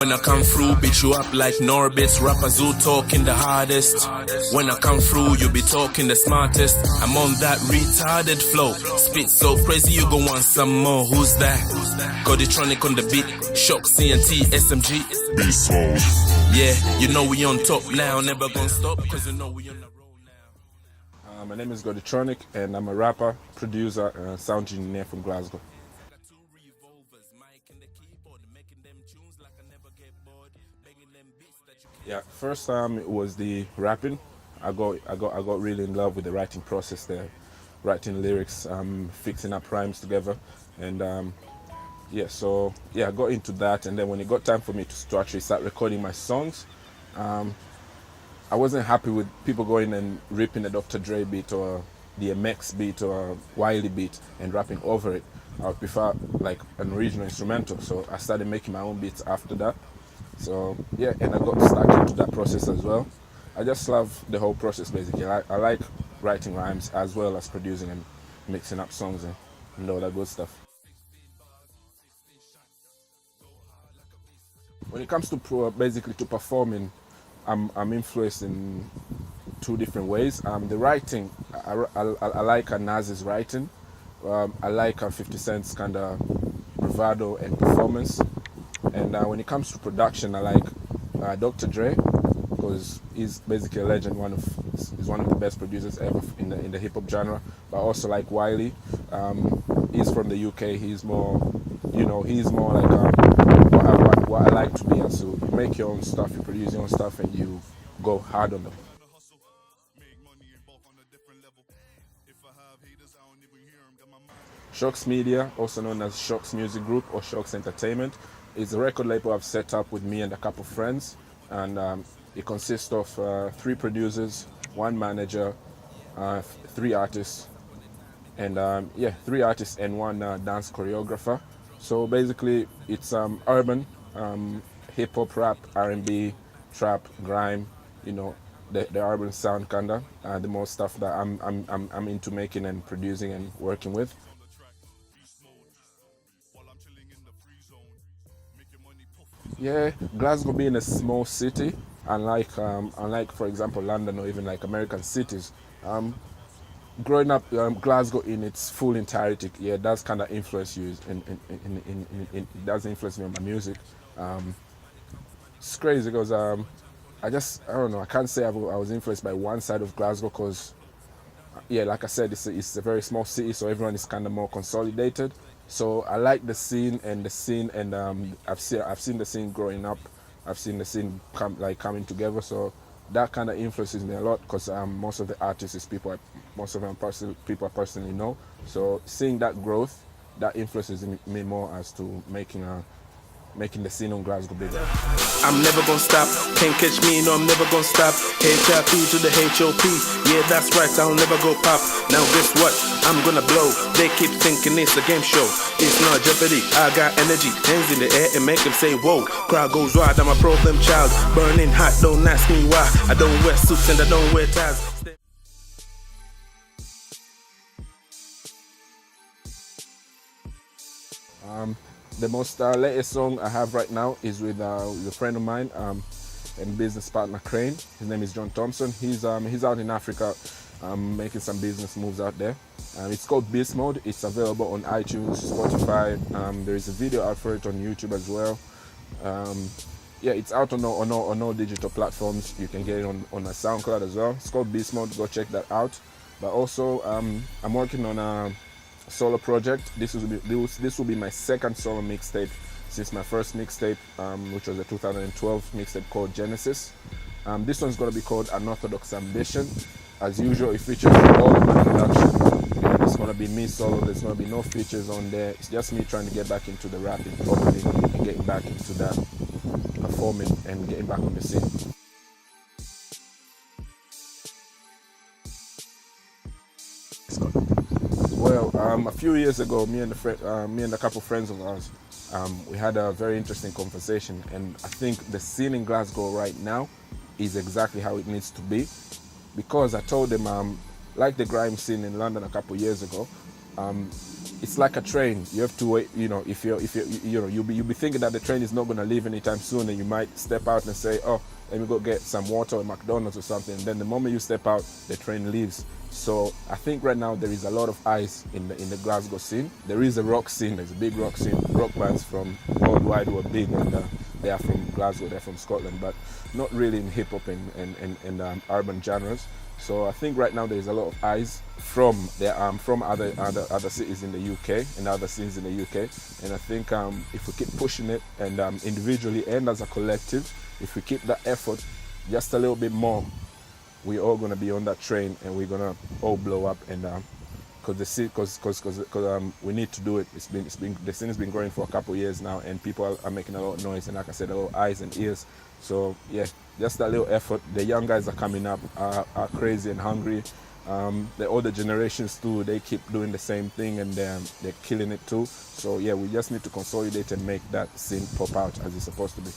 When I come through, beat you up like Norbits. Rappers who talking the hardest. When I come through, you be talking the smartest. I'm on that retarded flow. Spit so crazy, you gon' want some more. Who's that? Godytronik on the beat. Shock CNT SMG. Beast mode. Yeah, you know we on top now. Never gonna stop, cause you know we on the roll now. My name is Godytronik, and I'm a rapper, producer, and sound engineer from Glasgow. Yeah, first time it was the rapping. I got really in love with the writing process there, writing lyrics, fixing up rhymes together, and I got into that. And then when it got time for me to actually start recording my songs, I wasn't happy with people going and ripping a Dr. Dre beat or the MX beat or a Wiley beat and rapping over it. I would prefer like an original instrumental, so I started making my own beats after that. So yeah, and I got stuck into that process as well. I just love the whole process basically. I like writing rhymes as well as producing and mixing up songs and all that good stuff. When it comes to basically to performing, I'm influenced in two different ways. The writing, I like Nas's writing. I like 50 Cent's kind of bravado and performance. And when it comes to production, I like Dr. Dre, because he's basically a legend. He's one of the best producers ever in the hip hop genre. But I also like Wiley. He's from the UK. He's more, he's more like what I like to be. So you make your own stuff, you produce your own stuff, and you go hard on them. Shocks Media, also known as Shocks Music Group or Shocks Entertainment, is a record label I've set up with me and a couple of friends, and it consists of 3 producers, 1 manager, 3 artists, and 3 artists and 1 dance choreographer. So basically, it's urban, hip hop, rap, R&B, trap, grime, the urban sound kinda, the most stuff that I'm into making and producing and working with. Yeah, Glasgow being a small city, unlike for example London or even like American cities, growing up Glasgow in its full entirety, yeah, does kind of influence you, it does influence me on my music. It's crazy because I don't know, I can't say I was influenced by one side of Glasgow, because yeah, like I said, it's a very small city, so everyone is kind of more consolidated. So I like the scene, and I've seen the scene growing up. I've seen the scene coming together. So that kind of influences me a lot, because most of the artists is people I personally know. So seeing that growth, that influences me more as to making the scene on Glasgow bigger. I'm never gonna stop, can't catch me, no I'm never gonna stop. HIP to the HOP, yeah that's right, I'll never go pop. Now guess what, I'm gonna blow. They keep thinking it's a game show, it's not Jeopardy. I got energy, hands in the air and make them say whoa. Crowd goes wild, I'm a problem child, burning hot, don't ask me why. I don't wear suits and I don't wear ties. The most latest song I have right now is with a friend of mine and business partner Crane. His name is John Thompson. He's out in Africa making some business moves out there. It's called Beast Mode. It's available on iTunes, Spotify. There is a video out for it on YouTube as well. Yeah, it's out on all digital platforms. You can get it on a SoundCloud as well. It's called Beast Mode. Go check that out. But also, I'm working on a solo project. This will be my second solo mixtape since my first mixtape, which was a 2012 mixtape called Genesis. This one's going to be called Unorthodox Ambition. As usual, it features all of my production. It's going to be me solo. There's going to be no features on there. It's just me trying to get back into the rapping properly and getting back into that performing and getting back on the scene. Well, a few years ago, me and a couple of friends of ours, we had a very interesting conversation, and I think the scene in Glasgow right now is exactly how it needs to be, because I told them, like the grime scene in London a couple of years ago, it's like a train. You have to wait. You know, if you you'll be thinking that the train is not going to leave anytime soon, and you might step out and say, oh, let me go get some water at McDonald's or something. And then the moment you step out, the train leaves. So I think right now there is a lot of ice in the Glasgow scene. There is a rock scene. There's a big rock scene. Rock bands from worldwide who are big, and they are from Glasgow. They're from Scotland, but not really in hip hop and urban genres. So I think right now there is a lot of eyes from other cities in the UK and other scenes in the UK. And I think if we keep pushing it, and individually and as a collective, if we keep that effort just a little bit more, we're all gonna be on that train, and we're gonna all blow up. And because we need to do it. The scene has been growing for a couple of years now, and people are making a lot of noise, and like I said, a lot of eyes and ears. So yeah, just that little effort. The young guys are coming up, are crazy and hungry. The older generations too, they keep doing the same thing, and they're killing it too. So yeah, we just need to consolidate and make that scene pop out as it's supposed to be.